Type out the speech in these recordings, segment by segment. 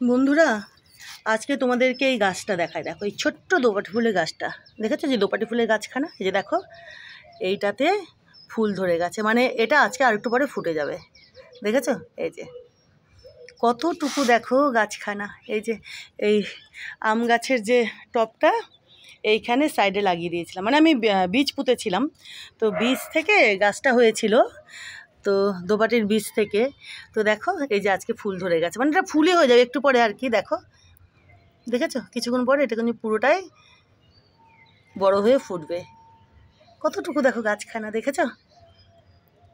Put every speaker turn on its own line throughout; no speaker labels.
বন্ধুরা, আজকে তোমাদেরকে এই গাছটা দেখায়। দেখো, এই ছোট্ট দোপাটি ফুলের গাছটা দেখেছো? যে দোপাটি ফুলের গাছখানা, এই যে দেখো, এইটাতে ফুল ধরে গেছে। মানে এটা আজকে আর একটু পরে ফুটে যাবে। দেখেছো? এই যে কতটুকু দেখো গাছখানা। এই যে এই আম গাছের যে টবটা এইখানে সাইডে লাগিয়ে দিয়েছিলাম, মানে আমি বীজ পুঁতেছিলাম, তো বীজ থেকে গাছটা হয়েছিল, তো দোপাটির বীজ থেকে। তো দেখো এই যে আজকে ফুল ধরে গেছে, মানে এটা ফুলই হয়ে যাবে একটু পরে আর কি। দেখো, দেখেছো? কিছুক্ষণ পরে এটা কিন্তু পুরোটাই বড় হয়ে ফুটবে। কতটুকু দেখো গাছখানা, দেখেছো?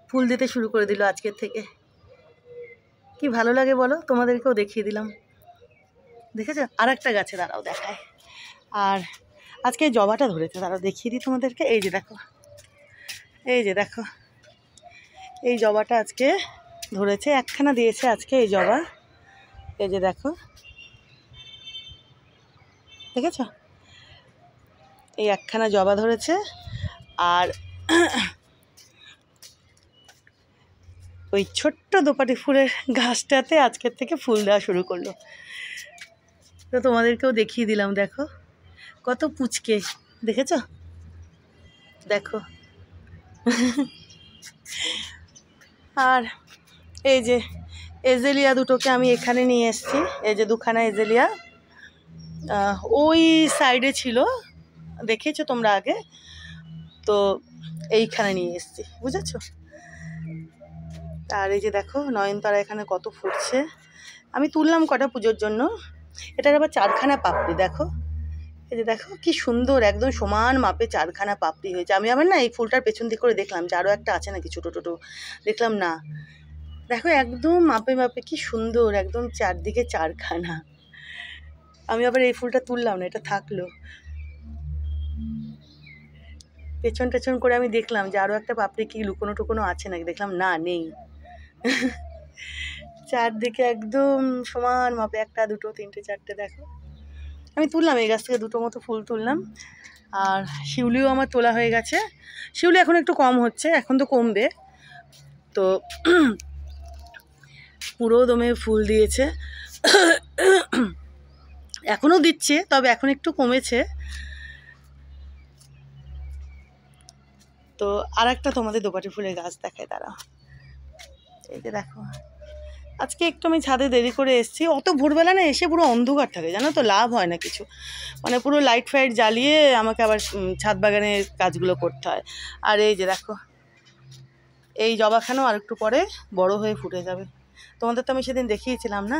ফুল দিতে শুরু করে দিল আজকের থেকে। কি ভালো লাগে বলো, তোমাদেরকেও দেখিয়ে দিলাম। দেখেছো? আর একটা গাছে দাঁড়াও দেখায়। আর আজকে জবাটা ধরেছে, দাঁড়াও দেখিয়ে দিই তোমাদেরকে। এই যে দেখো, এই যে দেখো, এই জবাটা আজকে ধরেছে, একখানা দিয়েছে আজকে এই জবা। এই যে দেখো, দেখেছো? এই একখানা জবা ধরেছে। আর ওই ছোট্ট দোপাটি ফুলের গাছটাতে আজকের থেকে ফুল দেওয়া শুরু করলো। তো তোমাদেরকেও দেখিয়ে দিলাম। দেখো কত পুচকে, দেখেছো? দেখো। আর এই যে এজেলিয়া দুটোকে আমি এখানে নিয়ে এসেছি। এই যে দুখানা এজেলিয়া ওই সাইডে ছিল, দেখেছো তোমরা আগে, তো এইখানে নিয়ে এসেছি, বুঝেছো? আর এই যে দেখো নয়নতারা এখানে কত ফুটছে। আমি তুললাম কটা পুজোর জন্য। এটার আবার চারখানা পাপড়ি, দেখো। এই যে দেখো কি সুন্দর, একদম সমান মাপে চারখানা পাপড়ি হয়েছে। আমি আবার না এই ফুলটার পেছন দিক করে দেখলাম যে আরও একটা আছে নাকি ছোটো ছোটো, দেখলাম না। দেখো একদম মাপে মাপে কি সুন্দর, একদম চারদিকে চারখানা। আমি আবার এই ফুলটা তুললাম না, এটা থাকলো। পেছন টেছন করে আমি দেখলাম যে আরও একটা পাপড়ি কি লুকোনো টুকোনো আছে নাকি, দেখলাম না, নেই। চারদিকে একদম সমান মাপে, একটা দুটো তিনটে চারটে, দেখো। আমি তুললাম এই গাছ থেকে দুটো মতো ফুল তুললাম। আর শিউলিও আমার তোলা হয়ে গেছে। শিউলি এখন একটু কম হচ্ছে, এখন তো কমবে। তো পুরো দমে ফুল দিয়েছে, এখনও দিচ্ছে, তবে এখন একটু কমেছে। তো আর একটা তোমাদের দোপাটি ফুলের গাছ দেখায়, দাঁড়াও। এই যে দেখো, আজকে একটু আমি ছাদে দেরি করে এসেছি। অত ভোরবেলা না এসে পুরো অন্ধকার থাকে, জানো তো, লাভ হয় না কিছু। মানে পুরো লাইট ফাইট জ্বালিয়ে আমাকে আবার ছাদ বাগানের কাজগুলো করতে হয়। আর এই যে দেখো, এই জবাখানাও আর একটু পরে বড় হয়ে ফুটে যাবে। তোমাদের তো আমি সেদিন দেখিয়েছিলাম না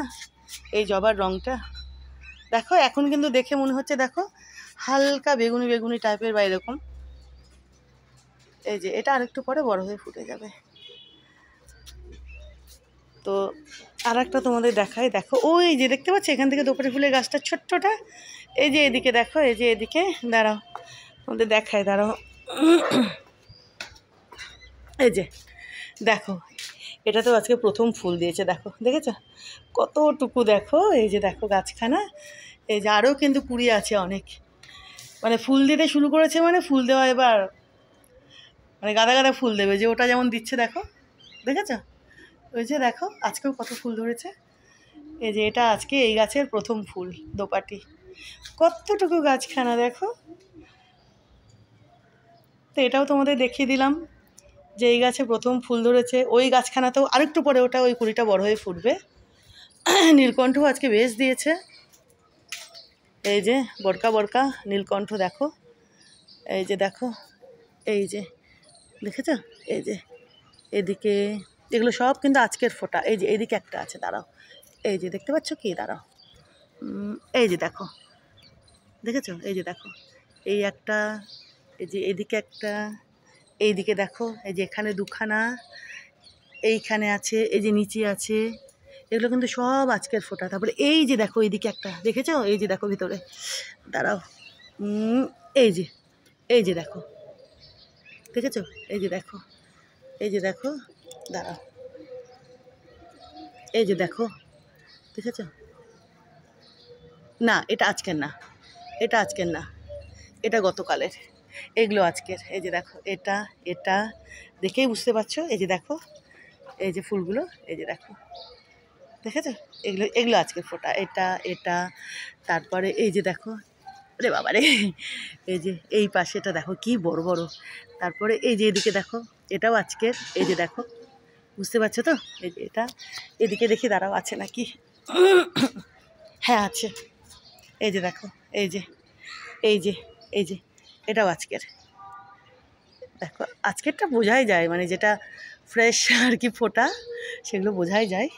এই জবার রঙটা। দেখো এখন কিন্তু দেখে মনে হচ্ছে, দেখো, হালকা বেগুনি বেগুনি টাইপের বা এরকম। এই যে এটা আর একটু পরে বড় হয়ে ফুটে যাবে। তো আর একটা তোমাদের দেখাই। দেখো ওই যে দেখতে পাচ্ছ এখান থেকে দোপাটি ফুলের গাছটা ছোট্টটা, এই যে এদিকে দেখো, এই যে এদিকে, দাঁড়াও তোমাদের দেখাই, দাঁড়াও। এই যে দেখো, এটা তো আজকে প্রথম ফুল দিয়েছে, দেখো, দেখেছো কতটুকু? দেখো এই যে দেখো গাছখানা, এই যে আরও কিন্তু কুড়ি আছে অনেক। মানে ফুল দিতে শুরু করেছে, মানে ফুল দেওয়া এবার মানে গাদা গাদা ফুল দেবে। যে ওটা যেমন দিচ্ছে, দেখো, দেখেছো? ওই যে দেখো আজকেও কত ফুল ধরেছে। এই যে এটা আজকে এই গাছের প্রথম ফুল, দোপাটি। কতটুকু গাছখানা দেখো। তো এটাও তোমাদের দেখিয়ে দিলাম যে এই গাছে প্রথম ফুল ধরেছে। ওই গাছখানাতেও আরেকটু পরে ওটা ওই কুড়িটা বড় হয়ে ফুটবে। নীলকণ্ঠ আজকে বেশ দিয়েছে, এই যে বড়কা বড়কা নীলকণ্ঠ, দেখো। এই যে দেখো, এই যে দেখেছ, এই যে এদিকে, এগুলো সব কিন্তু আজকের ফোটা। এই যে এদিকে একটা আছে, দাঁড়াও, এই যে দেখতে পাচ্ছ কি, দাঁড়াও, এই যে দেখো, দেখেছো? এই যে দেখো, এই একটা, এই যে এদিকে একটা, এইদিকে দেখো, এই যে এখানে দুখানা, এইখানে আছে, এই যে নিচে আছে, এগুলো কিন্তু সব আজকের ফোটা। তারপরে এই যে দেখো এইদিকে একটা, দেখেছো? এই যে দেখো ভিতরে, দাঁড়াও, এই যে, এই যে দেখো, দেখেছো? এই যে দেখো, এই যে দেখো, দাঁড়াও, এই যে দেখো, দেখেছো? না, এটা আজকের না, এটা আজকের না, এটা গতকালের। এগুলো আজকের। এই যে দেখো, এটা, এটা দেখেই বুঝতে পারছো। এই যে দেখো, এই যে ফুলগুলো, এই যে দেখো, দেখেছো? এগুলো এগুলো আজকের ফোটা, এটা এটা। তারপরে এই যে দেখো, রে বাবা রে, এই যে এই পাশেটা দেখো কি বড় বড়। তারপরে এই যে এদিকে দেখো, এটাও আজকের। এই যে দেখো, বুঝতে পারছো তো? এই যে এটা, এদিকে দেখি দাঁড়াও আছে নাকি। হ্যাঁ আছে। এই যে দেখো, এই যে এই যে এই যে এটাও আজকের। দেখো আজকেরটা বোঝাই যায়, মানে যেটা ফ্রেশ আর কি ফোটা, সেগুলো বোঝাই যায়।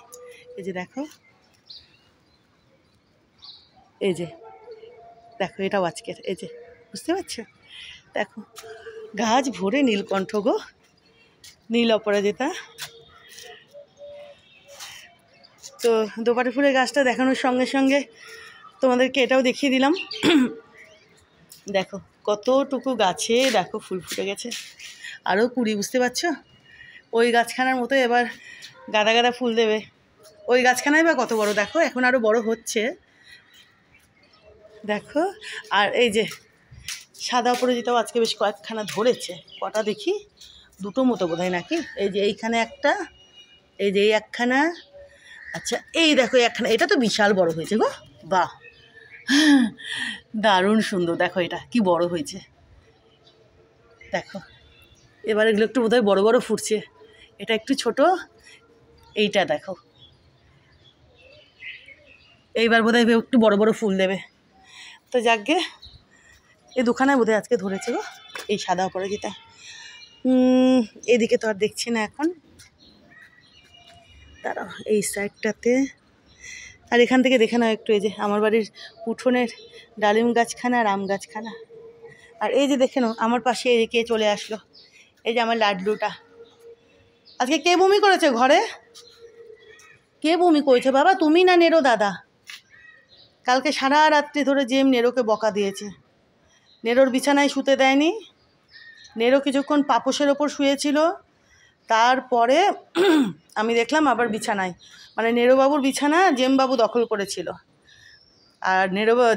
এই যে দেখো, এই যে দেখো এটাও আজকের। এই যে বুঝতে পারছো? দেখো গাছ ভরে নীলকণ্ঠ গো, নীল অপরাজিতা। তো দোপাটি ফুলের গাছটা দেখানোর সঙ্গে সঙ্গে তোমাদেরকে এটাও দেখিয়ে দিলাম। দেখো কতটুকু গাছে দেখো ফুল ফুটে গেছে, আরও কুড়ি, বুঝতে পারছো? ওই গাছখানার মতো এবার গাদা গাদা ফুল দেবে। ওই গাছখানাই বা কত বড় দেখো, এখন আরও বড় হচ্ছে দেখো। আর এই যে সাদা অপরাজিতাও আজকে বেশ কয়েকখানা ধরেছে। কটা দেখি, দুটো মতো বোধহয় নাকি। এই যে এইখানে একটা, এই যে এই একখানা, আচ্ছা এই দেখো একখানা। এটা তো বিশাল বড় হয়েছে গো, বাহ দারুণ সুন্দর। দেখো এটা কি বড় হয়েছে দেখো। এবার এগুলো একটু বোধহয় বড় বড় ফুটছে, এটা একটু ছোট। এইটা দেখো, এইবার বোধহয় একটু বড় বড় ফুল দেবে। তো যাকগে, এই দুখানায় বোধহয় আজকে ধরেছে গো, এই সাদা অপরাজিতা। এদিকে তো আর দেখছি না এখন, তারা এই সাইডটাতে। আর এখান থেকে দেখে নাও একটু, এই যে আমার বাড়ির উঠোনের ডালিম গাছখানা আর আম গাছখানা। আর এই যে দেখে নাও আমার পাশে এই কে চলে আসলো, এই যে আমার লাড্ডুটা। আজকে কে বমি করেছে ঘরে? কে বমি করেছে বাবা, তুমি না নেরো দাদা? কালকে সারা রাত্রি ধরে জেম নেরোকে বকা দিয়েছে। নেরোর বিছানায় শুতে দেয়নি। নেরো কিছুক্ষণ পাপোশের ওপর শুয়েছিল, তারপরে আমি দেখলাম আবার বিছানায়, মানে নেরোবাবুর বিছানা জেমবাবু দখল করেছিল। আর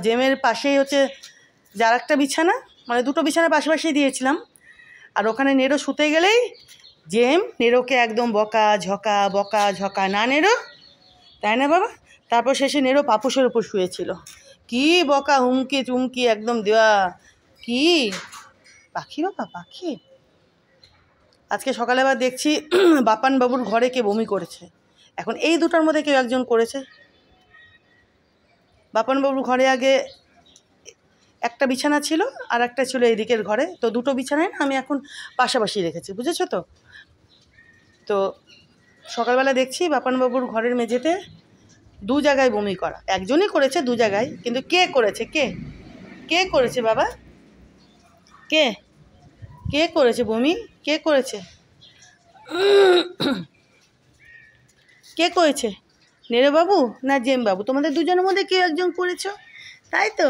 জেমের পাশেই হচ্ছে যার একটা বিছানা, মানে দুটো বিছানা পাশাপাশি দিয়েছিলাম। আর ওখানে নেরো শুতে গেলেই জেম নেরোকে একদম বকা ঝকা, না নেরো, তাই না বাবা? তারপর শেষে নেরো পাপোশের ওপর শুয়েছিল। কি বকা, হুমকি চুমকি একদম দেওয়া। কি পাখি বাবা, পাখি। আজকে সকালে আবার দেখছি বাপান বাবুর ঘরে কে বমি করেছে। এখন এই দুটোর মধ্যে কেউ একজন করেছে। বাপান বাবুর ঘরে আগে একটা বিছানা ছিল, আর একটা ছিল এদিকের ঘরে। তো দুটো বিছানায় আমি এখন পাশাপাশি রেখেছি, বুঝেছো তো? তো সকালবেলা দেখছি বাপান বাবুর ঘরের মেঝেতে দু জায়গায় বমি করা। একজনই করেছে দু জায়গায়, কিন্তু কে করেছে, কে কে করেছে বাবা? কে কে করেছে বমি? কে করেছে? কে করেছে? নেরো বাবু না জেম বাবু? তোমাদের দুজনের মধ্যে কেউ একজন করেছো, তাই তো?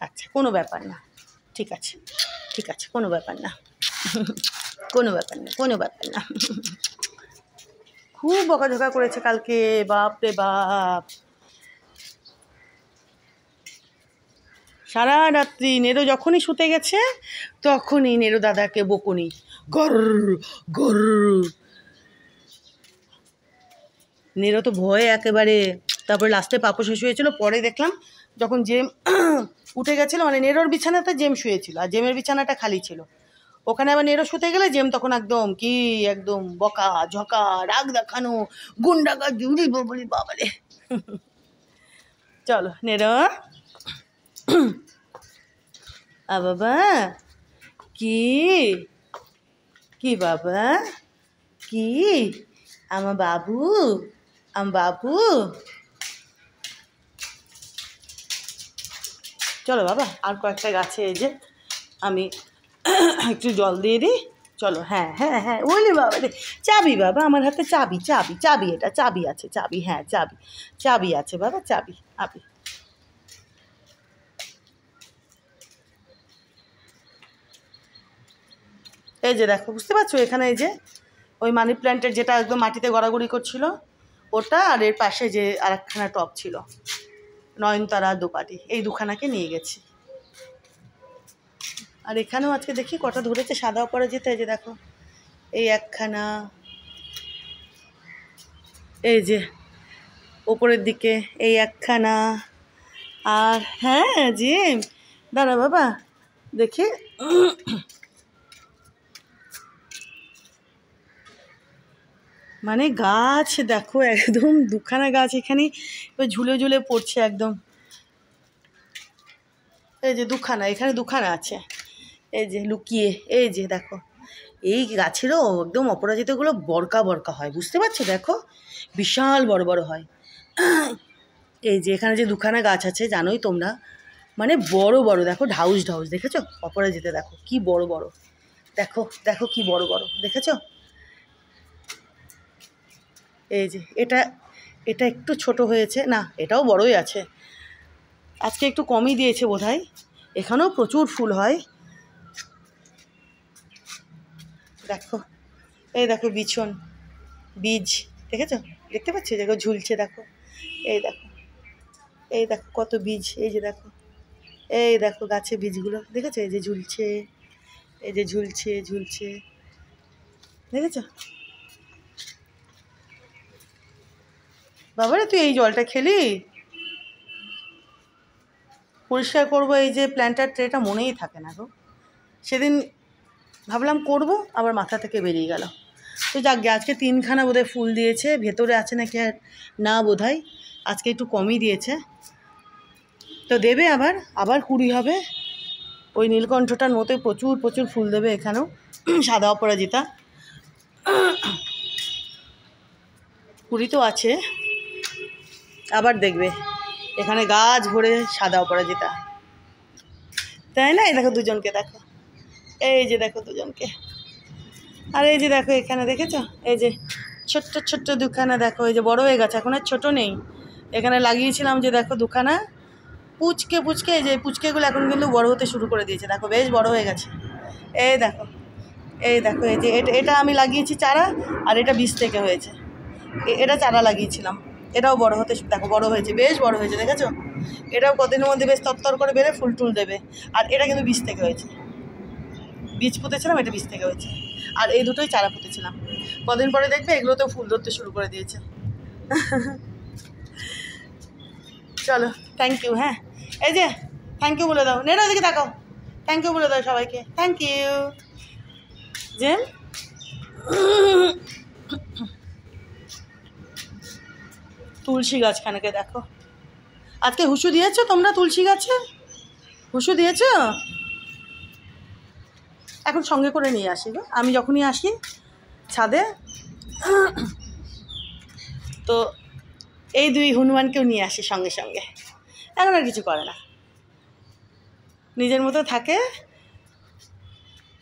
আচ্ছা কোনো ব্যাপার না, ঠিক আছে ঠিক আছে, কোনো ব্যাপার না, কোনো ব্যাপার না, কোনো ব্যাপার না। খুব বকাঝকা করেছে কালকে, বাপ রে বাপ। সারা রাত্রি নেরো যখনই শুতে গেছে তখনই নেরো দাদাকে বকুনি, গর গর। নেরো তো ভয়ে একেবারে। তারপরে লাস্টে পাপোশে শুয়েছিল। পরে দেখলাম যখন জেম উঠে গেছিলো, মানে নেরোর বিছানাতে জেম শুয়েছিল আর জেমের বিছানাটা খালি ছিল। ওখানে আবার নেরো শুতে গেলে জেম তখন একদম কি, একদম বকা ঝকা, রাগ দেখানো, গুন্ডাগা জুড়ি বলি বাবারে। চলো নেরো, বাবা কি, কি বাবা, কি আমার বাবু, আমার বাবু। চলো বাবা, আর কয়েকটা গাছে এই যে আমি একটু জল দিয়ে দিই। চলো, হ্যাঁ হ্যাঁ হ্যাঁ, ওলে বাবা রে, চাবি বাবা, আমার হাতে চাবি, চাবি চাবি, এটা চাবি আছে, চাবি, হ্যাঁ চাবি, চাবি আছে বাবা, চাবি আবি। এই যে দেখো, বুঝতে পারছো? এখানে এই যে ওই মানি প্ল্যান্টের যেটা একদম মাটিতে গড়াগড়ি করছিল ওটা, আর এর পাশে যে আর একখানা টব ছিল নয়নতারা দোপাটি, এই দুখানাকে নিয়ে গেছি। আর এখানেও আজকে দেখি কটা ধরেছে সাদা অপরাজিতা। এই যে দেখো, এই একখানা, এই যে ওপরের দিকে এই একখানা। আর হ্যাঁ জিম, দাঁড়া বাবা দেখি। মানে গাছ দেখো একদম দুখানা গাছ এখানে ঝুলে ঝুলে পড়ছে একদম। এই যে দুখানা, এখানে দুখানা আছে, এই যে লুকিয়ে, এই যে দেখো। এই গাছেরও একদম অপরাজিতগুলো বরকা বরকা হয়, বুঝতে পারছো? দেখো বিশাল বড় বড় হয়। এই যে এখানে যে দুখানা গাছ আছে জানোই তোমরা, মানে বড় বড়, দেখো ঢাউস ঢাউস, দেখেছো? অপরাজিতা দেখো কি বড় বড়, দেখো দেখো কি বড় বড়, দেখেছো? এই যে এটা এটা একটু ছোট হয়েছে, না এটাও বড়ই আছে, আজকে একটু কমই দিয়েছে বোধহয়। এখানেও প্রচুর ফুল হয়, দেখো। এই দেখো বিছন, বীজ, দেখেছো? দেখতে পাচ্ছ দেখো ঝুলছে, দেখো এই দেখো, এই দেখো কত বীজ, এই যে দেখো, এই দেখো গাছে বীজগুলো, দেখেছো? এই যে ঝুলছে, এই যে ঝুলছে ঝুলছে, দেখেছো? বাবারে তুই এই জলটা খেলি? পরিষ্কার করবো এই যে প্ল্যান্টার ট্রেটা, মনেই থাকে না গো। সেদিন ভাবলাম করব, আবার মাথা থেকে বেরিয়ে গেল। তো যাক গে, আজকে 3খানা বোধহয় ফুল দিয়েছে, ভেতরে আছে নাকি আর না বোধহয়, আজকে একটু কমই দিয়েছে। তো দেবে আবার আবার কুড়ি হবে, ওই নীলকণ্ঠটার মতোই প্রচুর প্রচুর ফুল দেবে এখানেও। সাদা অপরাজিতা কুড়ি তো আছে, আবার দেখবে এখানে গাছ ভরে সাদা অপরাজিতা, তাই না? এই দেখো দুজনকে, দেখো এই যে দেখো দুজনকে। আর এই যে দেখো এখানে, দেখেছো? এই যে ছোট্ট ছোট্ট দুখানা, দেখো এই যে বড় হয়ে গেছে, এখন আর ছোটো নেই। এখানে লাগিয়েছিলাম যে দেখো দুখানা পুচকে পুচকে, এই যে পুচকেগুলো এখন কিন্তু বড় হতে শুরু করে দিয়েছে, দেখো বেশ বড় হয়ে গেছে। এই দেখো, এই দেখো, এই যে এটা আমি লাগিয়েছি চারা, আর এটা বীজ থেকে হয়েছে। এটা চারা লাগিয়েছিলাম, এটাও বড় হতে দেখো বড় হয়েছে, বেশ বড় হয়েছে, দেখেছো? এটাও কদিনের মধ্যে বেশ তত্তর করে বেড়ে ফুল টুল দেবে। আর এটা কিন্তু বীজ থেকে হয়েছে, বীজ পুঁতেছিলাম, এটা বীজ থেকে হয়েছে। আর এই দুটোই চারা পুঁতেছিলাম, কদিন পরে দেখবে এগুলোতেও ফুল ধরতে শুরু করে দিয়েছে। চলো থ্যাংক ইউ। হ্যাঁ এই যে থ্যাংক ইউ বলে দাও, নেড়ো এদিকে তাকাও, থ্যাংক ইউ বলে দাও সবাইকে, থ্যাংক ইউ। জেম তুলসী গাছখানাকে দেখো, আজকে হুসু দিয়েছো তোমরা? তুলসী গাছে হুসু দিয়েছো? এখন সঙ্গে করে নিয়ে আসি গো, আমি যখনই আসি ছাদে, তো এই দুই হনুমানকেও নিয়ে আসি সঙ্গে সঙ্গে। এখন আর কিছু করে না, নিজের মতো থাকে,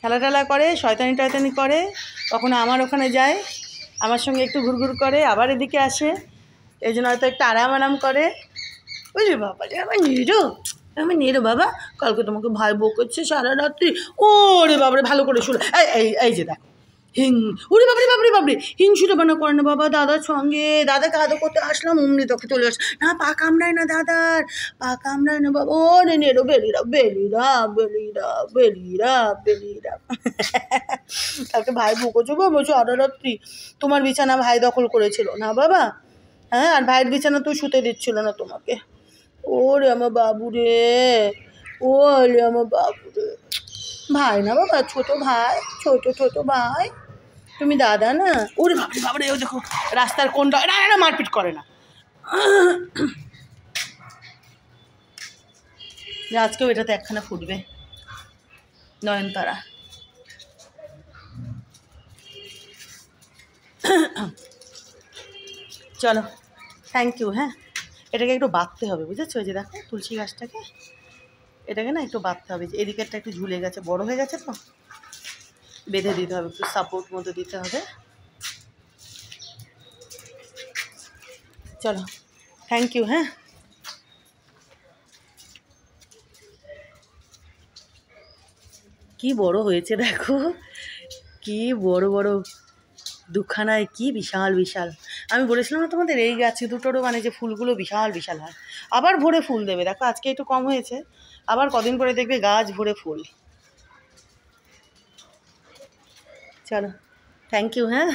খেলা টেলা করে, শয়তানি টয়তানি করে, কখনো আমার ওখানে যায়, আমার সঙ্গে একটু ঘুরঘুর করে, আবার এদিকে আসে, এই জন্য হয়তো একটু আরাম আরাম করে। বুঝলি বাবা রে, আমার নেড়ো বাবা, কালকে তোমাকে ভাই বকেছে সারা রাত্রি। ওরে বাবারে, ভালো করে শুনো, এই এই এই যে দেখো ওরে বাবরে বাবরে বাবরে, হিংসুটা বানা করে না বাবা দাদার সঙ্গে, দাদাকে আদর করতে আসলাম অমনি তোকে চলে আস, না পা কামড়ায় না দাদার, পা কামড়ায় না বাবা। ও রে নেড়ো, বেলিরা বেলিরা বেলিরা বেলিরা বেলিরা। কালকে ভাই বকেছো বাবা সারা রাত্রি, তোমার বিছানা ভাই দখল করেছিল না বাবা? হ্যাঁ, আর ভাইয়ের বিছানা তুই শুতে দিচ্ছিল না তোমাকে। ওরে আমার বাবু রে, ওরে আমার বাবু রে, ভাই না বাবা, ছোট ভাই, ছোট ছোট ভাই, তুমি দাদা না। ওরে বাবরে বাবরে, ও দেখো রাস্তার কোনটা, না না মারপিট করে না। আজকেও এটাতে একখানা ফুটবে নয়নতারা। চলো থ্যাংক ইউ। হ্যাঁ, এটাকে একটু বাঁধতে হবে, বুঝেছো? যে দেখো তুলসী গাছটাকে, এটাকে না একটু বাঁধতে হবে, যে এদিকেরটা একটু ঝুলে গেছে, বড় হয়ে গেছে তো, বেঁধে দিতে হবে, একটু সাপোর্ট মতো দিতে হবে। চলো থ্যাংক ইউ। হ্যাঁ, কি বড় হয়েছে দেখো, কি বড় বড় দুখানায়, কি বিশাল বিশাল। আমি বলেছিলাম না তোমাদের, এই গাছে দুটোরও মানে যে ফুলগুলো বিশাল বিশাল হয়, আবার ভরে ফুল দেবে। দেখো আজকে একটু কম হয়েছে, আবার কদিন পরে দেখবে গাছ ভরে ফুল। চলো থ্যাংক ইউ। হ্যাঁ।